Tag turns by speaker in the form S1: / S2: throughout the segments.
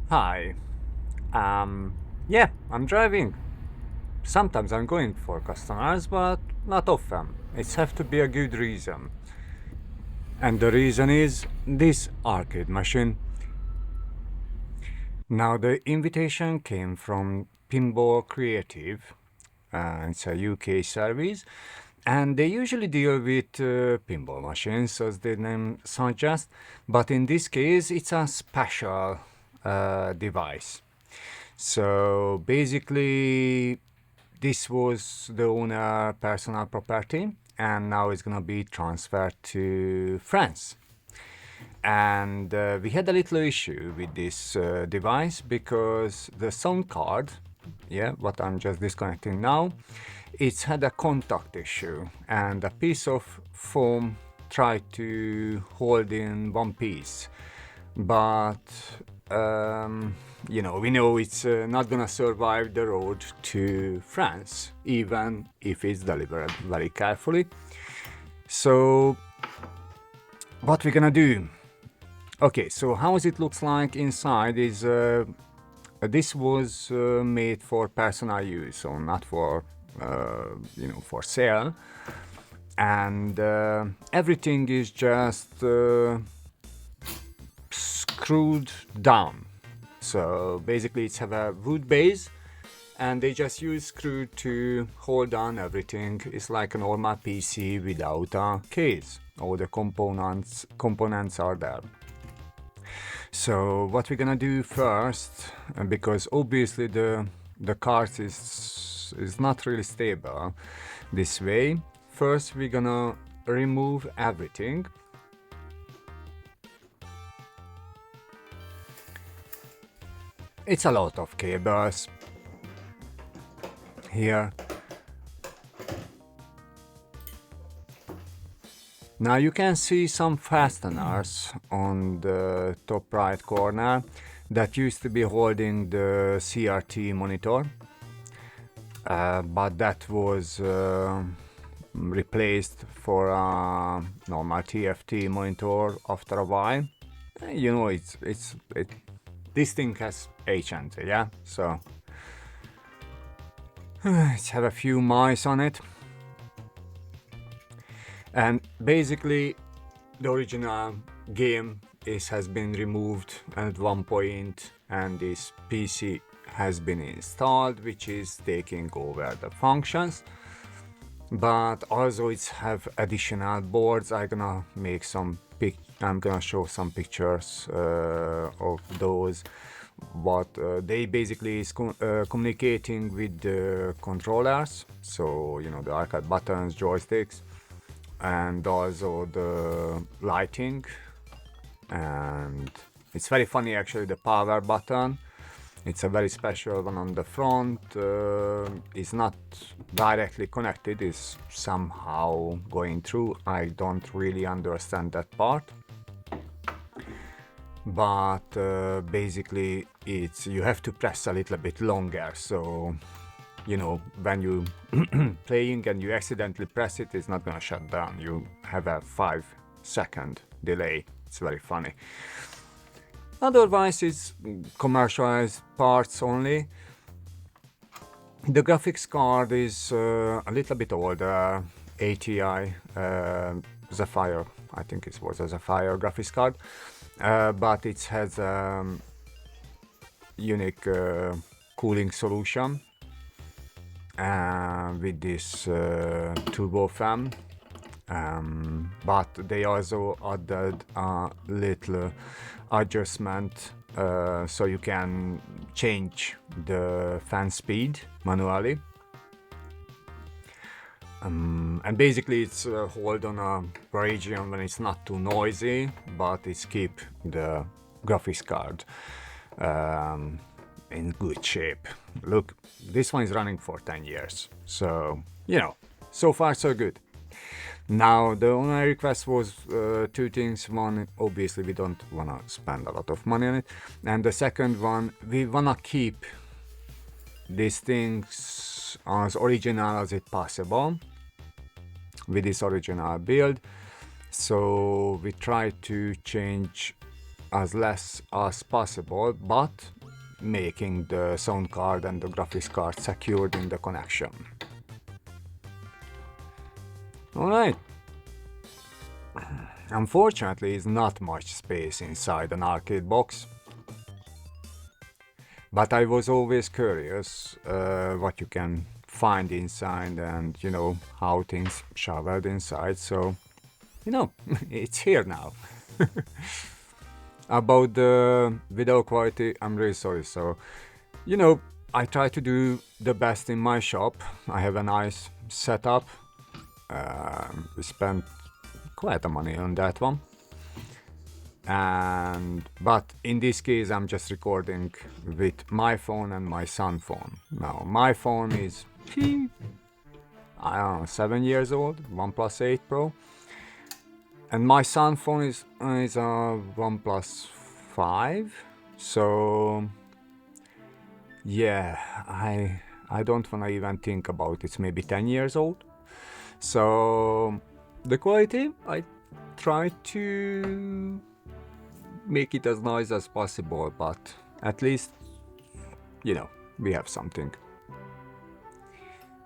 S1: Hi. Um, yeah, I'm driving. Sometimes I'm going for customers, but not often. It have to be a good reason. And the reason is this arcade machine. Now, the invitation came from Pinball Creative. It's a UK service, and they usually deal with pinball machines, as the name suggests. But in this case, it's a special device. So basically, this was the owner personal property, and now it's gonna be transferred to France. And we had a little issue with this device because the sound card, yeah, what I'm just disconnecting now, it's had a contact issue, and a piece of foam tried to hold in one piece, but we know it's not gonna survive the road to France, even if it's delivered very carefully. So, what we're gonna do? Okay, so how it looks like inside is this was made for personal use, so not for for sale, and everything is just screwed down. So basically, it's have a wood base, and they just use screw to hold on everything. It's like a normal PC without a case. All the components are there. So what we're gonna do first, because obviously the card is not really stable this way. First, we're gonna remove everything. It's a lot of cables here. Now you can see some fasteners on the top right corner that used to be holding the CRT monitor, but that was replaced for a normal TFT monitor after a while. This thing has ancient, yeah. So let's have a few mice on it. And basically, the original game has been removed at one point, and this PC has been installed, which is taking over the functions. But also, it's have additional boards. I'm gonna show some pictures of those. What they basically is communicating with the controllers. So the arcade buttons, joysticks, and also the lighting. And it's very funny actually, the power button, it's a very special one on the front. It's not directly connected, it's somehow going through. I don't really understand that part, but basically you have to press a little bit longer. So when you playing and you accidentally press it, it's not gonna shut down. You have a 5-second delay. It's very funny. Otherwise, it's commercialized parts only. The graphics card is a little bit older, ATI Sapphire. I think it was a Sapphire graphics card, but it has a unique cooling solution with this turbo fan. But they also added a little adjustment so you can change the fan speed manually. And basically it's hold on a region when it's not too noisy, but it's keep the graphics card in good shape. Look, this one is running for 10 years, so so far so good. Now, the only request was two things. One, obviously, we don't want to spend a lot of money on it. And the second one, we want to keep these things as original as it possible with this original build. So we try to change as less as possible, but making the sound card and the graphics card secured in the connection. Alright. Unfortunately, it's not much space inside an arcade box. But I was always curious what you can find inside and, how things shoveled inside. So, it's here now. About the video quality, I'm really sorry. So, I try to do the best in my shop. I have a nice setup. We spent quite a money on that one. But in this case, I'm just recording with my phone and my son's phone. Now, my phone is, I don't know, 7 years old, OnePlus 8 Pro. And my son's phone is a OnePlus 5. So, yeah, I don't want to even think about it. It's maybe 10 years old. So, the quality, I try to make it as nice as possible, but at least, we have something.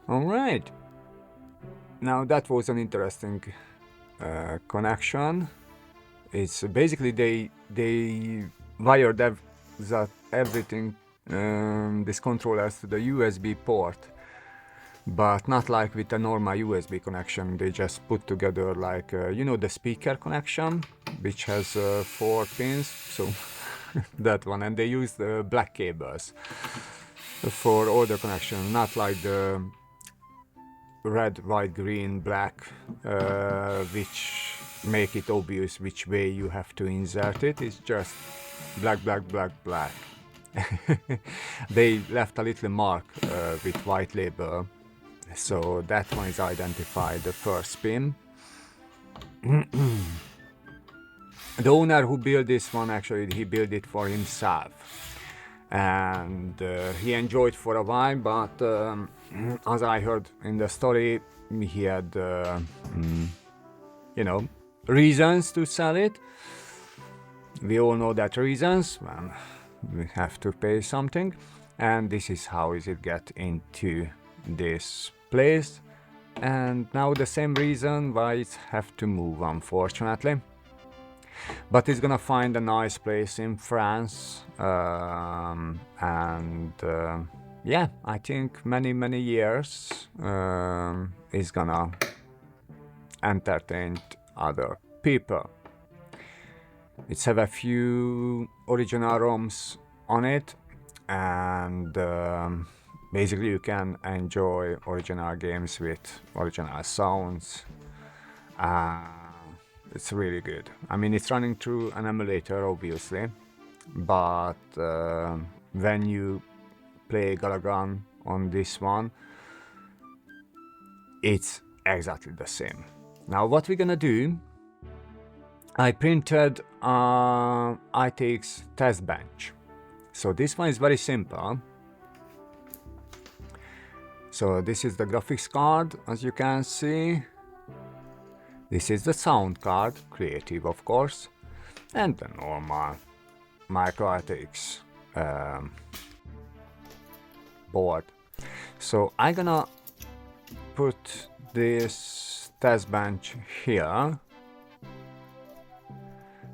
S1: Alright. Now that was an interesting connection. It's basically they wired everything, these controllers to the USB port, but not like with a normal USB connection. They just put together like, the speaker connection, which has 4 pins, so that one, and they use the black cables for all the connections, not like the red, white, green, black, which make it obvious which way you have to insert it. It's just black, black, black, black. They left a little mark with white label, so that one is identified the first pin. The owner who built this one, actually, he built it for himself, and he enjoyed for a while, but as I heard in the story, he had, reasons to sell it. We all know that reasons, well, we have to pay something, and this is how is it get into this place. And now the same reason why it have to move, unfortunately. But it's gonna find a nice place in France, yeah, I think many years is gonna entertain other people. It's have a few original ROMs on it, and basically you can enjoy original games with original sounds. It's really good. I mean, it's running through an emulator, obviously, but when you play Galagan on this one, it's exactly the same. Now, what we're gonna do, I printed ITX test bench. So this one is very simple. So this is the graphics card, as you can see. This is the sound card, creative of course, and the normal micro ITX board. So I'm gonna put this test bench here.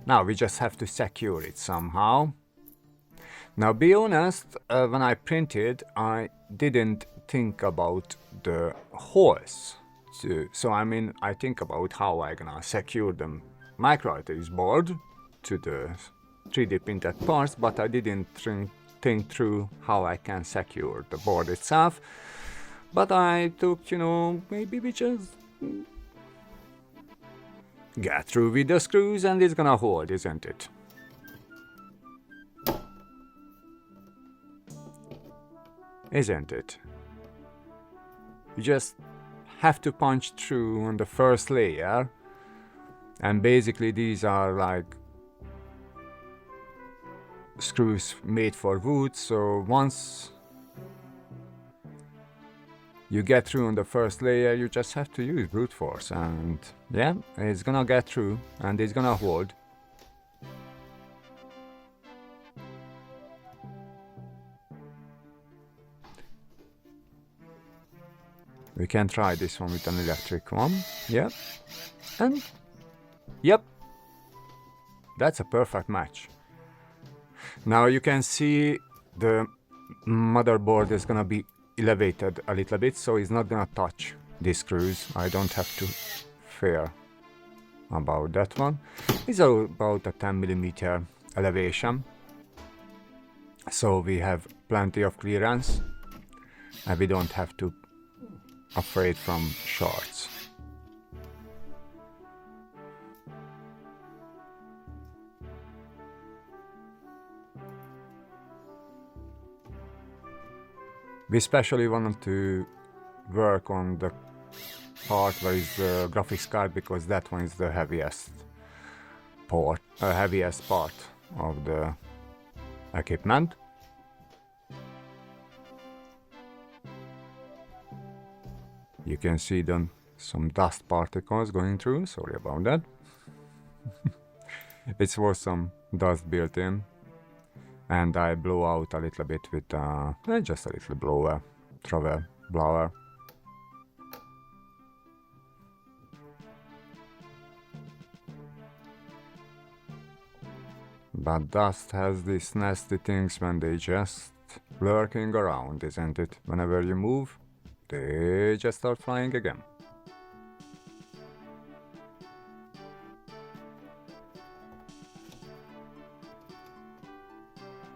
S1: Now we just have to secure it somehow. Now, be honest, when I printed, I didn't think about the holes. So I mean, I think about how I'm gonna secure the micro ITX board to the 3D printed parts, but I didn't think through how I can secure the board itself. But I took, maybe we just get through with the screws and it's gonna hold, isn't it? Isn't it? You just have to punch through on the first layer, and basically these are like screws made for wood, so once you get through on the first layer, you just have to use brute force, and yeah, it's gonna get through and it's gonna hold. We can try this one with an electric one. Yep. And yep. That's a perfect match. Now you can see the motherboard is gonna be elevated a little bit, so it's not gonna touch these screws. I don't have to fear about that one. It's about a 10mm elevation, so we have plenty of clearance and we don't have to afraid from shorts. We especially wanted to work on the part where is the graphics card, because that one is the heaviest part of the equipment. You can see some dust particles going through, sorry about that. It was some dust built in, and I blow out a little bit with just a little travel blower. But dust has these nasty things when they just lurking around, isn't it? Whenever you move, they just start flying again.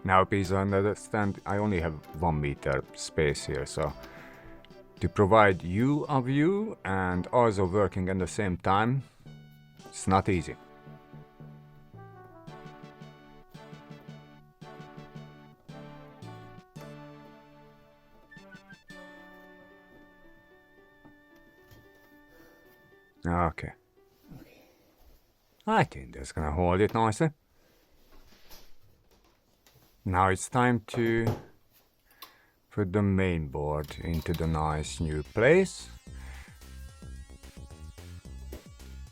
S1: Now please understand, I only have 1 meter space here, so to provide you a view and also working at the same time, it's not easy. Okay. I think that's gonna hold it nicely. Now it's time to put the main board into the nice new place.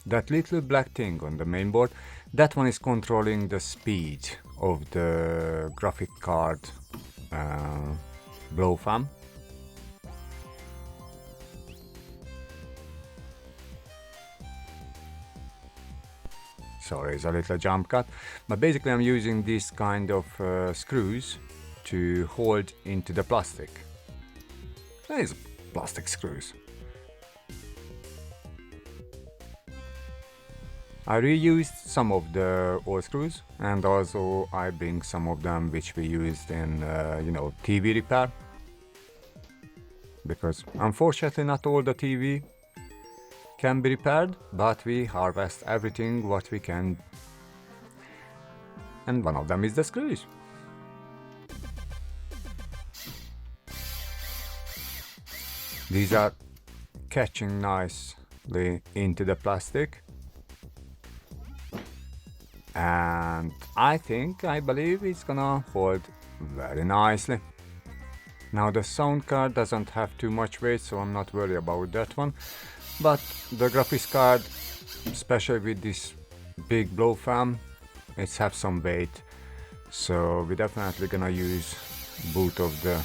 S1: That little black thing on the main board, that one is controlling the speed of the graphic card blow fan. Sorry, it's a little jump cut, but basically I'm using this kind of screws to hold into the plastic. These plastic screws. I reused some of the old screws, and also I bring some of them which we used in TV repair, because unfortunately not all the TV can be repaired, but we harvest everything what we can, and one of them is the screws. These are catching nicely into the plastic, and I believe it's gonna hold very nicely. Now the sound card doesn't have too much weight, so I'm not worried about that one. But the graphics card, especially with this big blow fan, it's have some weight. So we're definitely gonna use both of the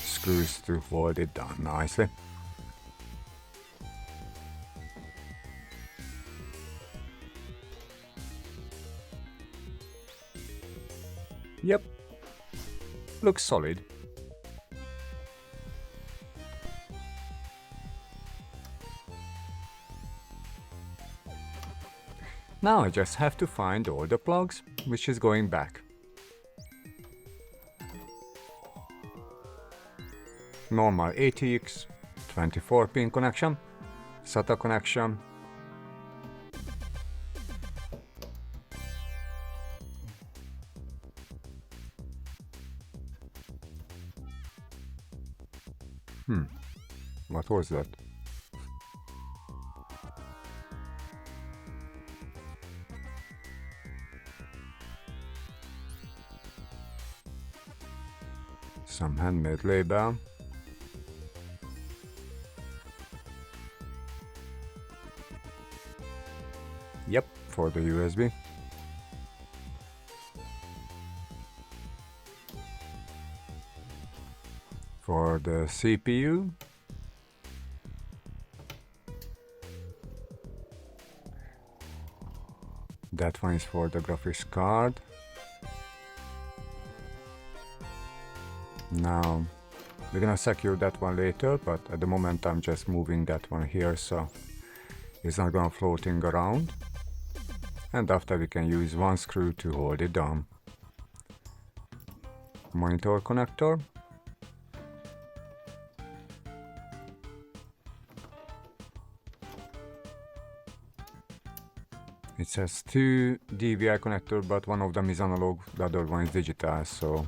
S1: screws to hold it down nicely. Yep, looks solid. Now I just have to find all the plugs, which is going back. Normal ATX, 24-pin connection, SATA connection, what was that? Some handmade label. Yep, for the USB. For the CPU. That one is for the graphics card. Now we're gonna secure that one later, but at the moment I'm just moving that one here so it's not gonna floating around. And after we can use one screw to hold it down. Monitor connector. It says two DVI connector, but one of them is analog, the other one is digital, so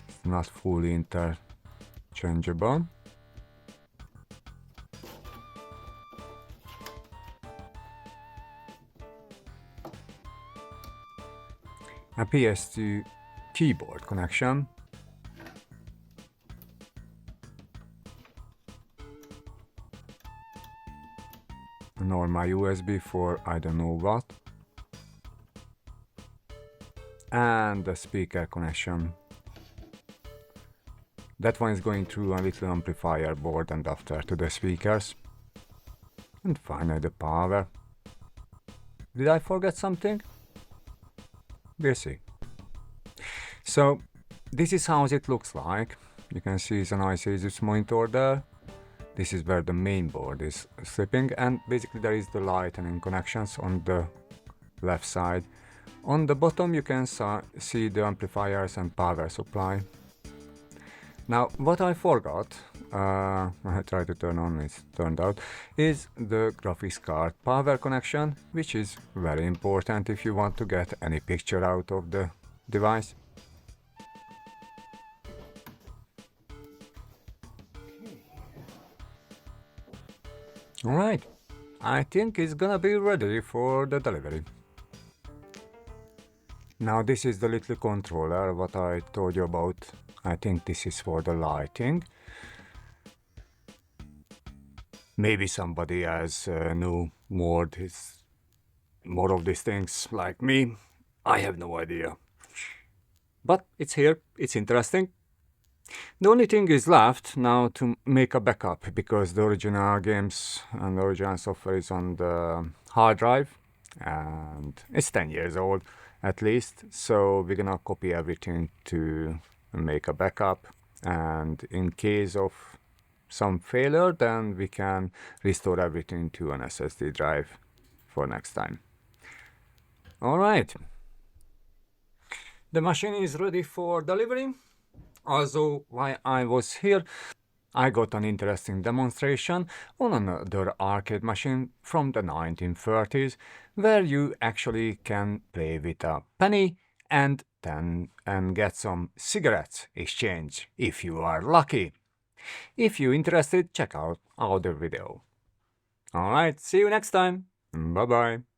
S1: it's not fully interchangeable. A PS2 keyboard connection. A normal USB for I don't know what. And a speaker connection. That one is going through a little amplifier board and after to the speakers. And finally the power. Did I forget something? We'll see. So this is how it looks like. You can see it's a nice Asus monitor there. This is where the main board is slipping, and basically there is the lightning connections on the left side. On the bottom you can see the amplifiers and power supply. Now what I forgot, I tried to turn on, it's turned out, is the graphics card power connection, which is very important if you want to get any picture out of the device. Alright, I think it's gonna be ready for the delivery. Now this is the little controller what I told you about. I think this is for the lighting. Maybe somebody has know more of these things like me. I have no idea. But it's here, it's interesting. The only thing is left now to make a backup, because the original games and the original software is on the hard drive and it's 10 years old at least, so we're gonna copy everything to make a backup, and in case of some failure then we can restore everything to an SSD drive for next time. Alright, the machine is ready for delivery. Also, while I was here, I got an interesting demonstration on another arcade machine from the 1930s, where you actually can play with a penny and get some cigarettes exchange if you are lucky. If you're interested, check out the video. Alright, see you next time. Bye bye.